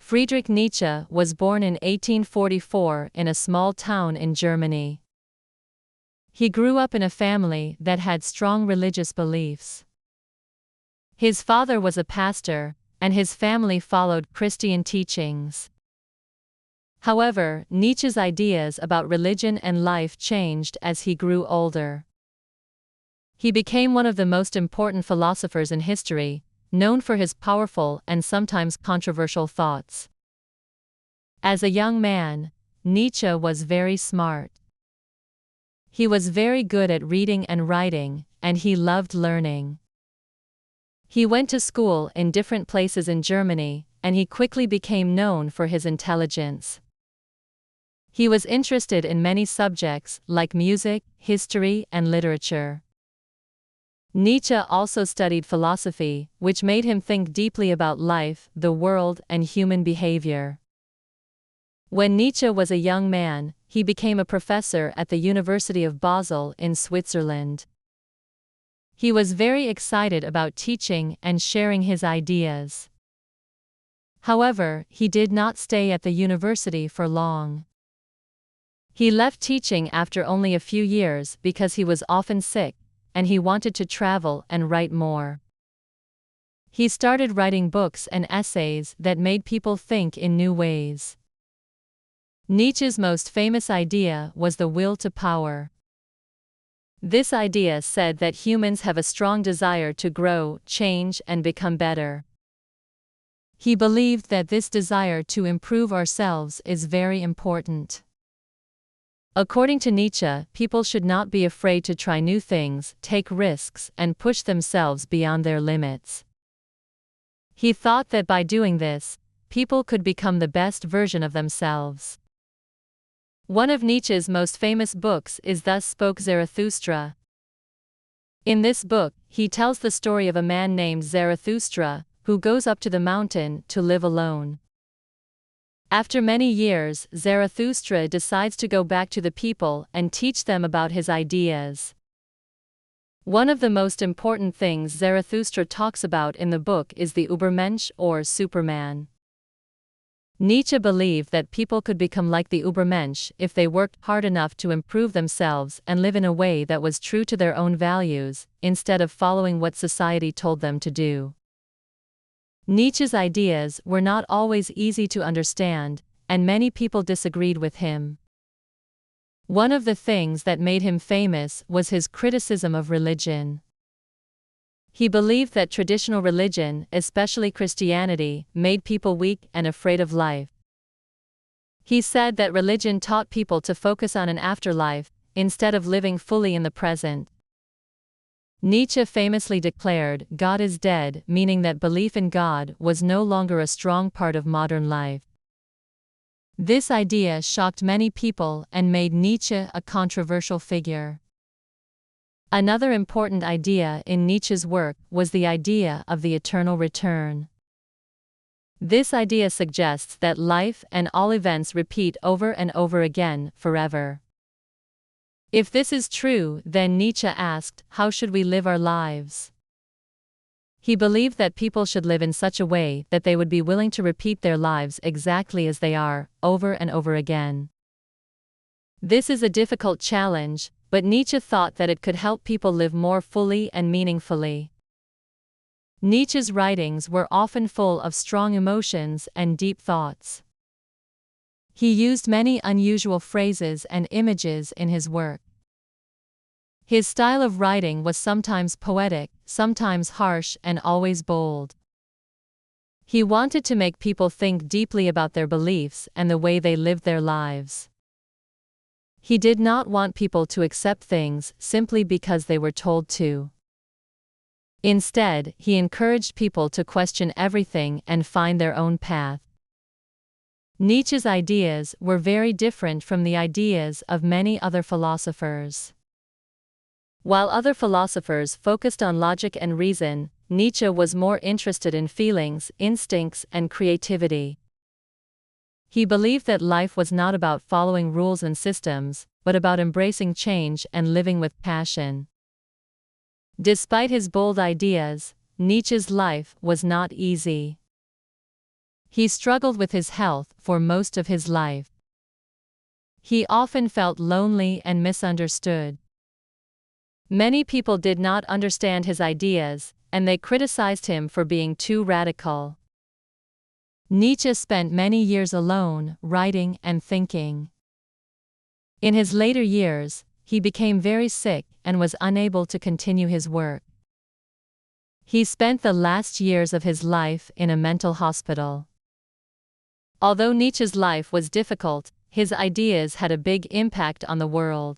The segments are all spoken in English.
Friedrich Nietzsche was born in 1844 in a small town in Germany. He grew up in a family that had strong religious beliefs. His father was a pastor, and his family followed Christian teachings. However, Nietzsche's ideas about religion and life changed as he grew older. He became one of the most important philosophers in history, known for his powerful and sometimes controversial thoughts. As a young man, Nietzsche was very smart. He was very good at reading and writing, and he loved learning. He went to school in different places in Germany, and he quickly became known for his intelligence. He was interested in many subjects like music, history, and literature. Nietzsche also studied philosophy, which made him think deeply about life, the world, and human behavior. When Nietzsche was a young man, he became a professor at the University of Basel in Switzerland. He was very excited about teaching and sharing his ideas. However, he did not stay at the university for long. He left teaching after only a few years because he was often sick, and he wanted to travel and write more. He started writing books and essays that made people think in new ways. Nietzsche's most famous idea was the will to power. This idea said that humans have a strong desire to grow, change, and become better. He believed that this desire to improve ourselves is very important. According to Nietzsche, people should not be afraid to try new things, take risks, and push themselves beyond their limits. He thought that by doing this, people could become the best version of themselves. One of Nietzsche's most famous books is Thus Spoke Zarathustra. In this book, he tells the story of a man named Zarathustra, who goes up to the mountain to live alone. After many years, Zarathustra decides to go back to the people and teach them about his ideas. One of the most important things Zarathustra talks about in the book is the Übermensch or Superman. Nietzsche believed that people could become like the Übermensch if they worked hard enough to improve themselves and live in a way that was true to their own values, instead of following what society told them to do. Nietzsche's ideas were not always easy to understand, and many people disagreed with him. One of the things that made him famous was his criticism of religion. He believed that traditional religion, especially Christianity, made people weak and afraid of life. He said that religion taught people to focus on an afterlife, instead of living fully in the present. Nietzsche famously declared, "God is dead," meaning that belief in God was no longer a strong part of modern life. This idea shocked many people and made Nietzsche a controversial figure. Another important idea in Nietzsche's work was the idea of the eternal return. This idea suggests that life and all events repeat over and over again, forever. If this is true, then Nietzsche asked, how should we live our lives? He believed that people should live in such a way that they would be willing to repeat their lives exactly as they are, over and over again. This is a difficult challenge, but Nietzsche thought that it could help people live more fully and meaningfully. Nietzsche's writings were often full of strong emotions and deep thoughts. He used many unusual phrases and images in his work. His style of writing was sometimes poetic, sometimes harsh, and always bold. He wanted to make people think deeply about their beliefs and the way they lived their lives. He did not want people to accept things simply because they were told to. Instead, he encouraged people to question everything and find their own path. Nietzsche's ideas were very different from the ideas of many other philosophers. While other philosophers focused on logic and reason, Nietzsche was more interested in feelings, instincts, and creativity. He believed that life was not about following rules and systems, but about embracing change and living with passion. Despite his bold ideas, Nietzsche's life was not easy. He struggled with his health for most of his life. He often felt lonely and misunderstood. Many people did not understand his ideas, and they criticized him for being too radical. Nietzsche spent many years alone, writing and thinking. In his later years, he became very sick and was unable to continue his work. He spent the last years of his life in a mental hospital. Although Nietzsche's life was difficult, his ideas had a big impact on the world.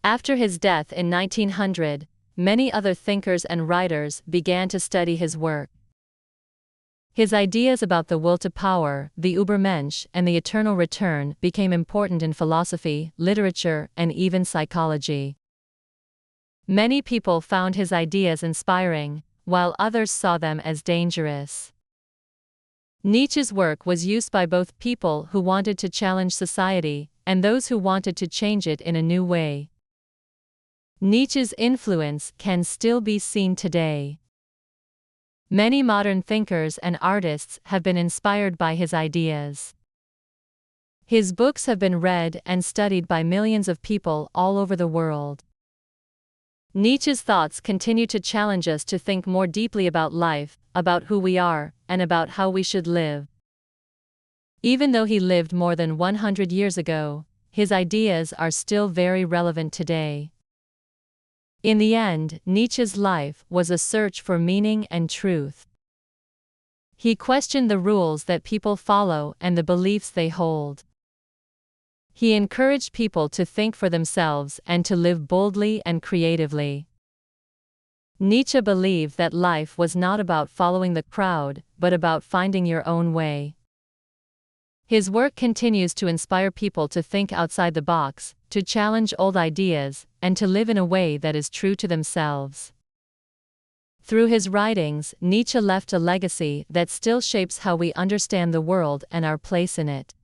After his death in 1900, many other thinkers and writers began to study his work. His ideas about the will to power, the Übermensch, and the eternal return became important in philosophy, literature, and even psychology. Many people found his ideas inspiring, while others saw them as dangerous. Nietzsche's work was used by both people who wanted to challenge society and those who wanted to change it in a new way. Nietzsche's influence can still be seen today. Many modern thinkers and artists have been inspired by his ideas. His books have been read and studied by millions of people all over the world. Nietzsche's thoughts continue to challenge us to think more deeply about life, about who we are, and about how we should live. Even though he lived more than 100 years ago, his ideas are still very relevant today. In the end, Nietzsche's life was a search for meaning and truth. He questioned the rules that people follow and the beliefs they hold. He encouraged people to think for themselves and to live boldly and creatively. Nietzsche believed that life was not about following the crowd, but about finding your own way. His work continues to inspire people to think outside the box, to challenge old ideas, and to live in a way that is true to themselves. Through his writings, Nietzsche left a legacy that still shapes how we understand the world and our place in it.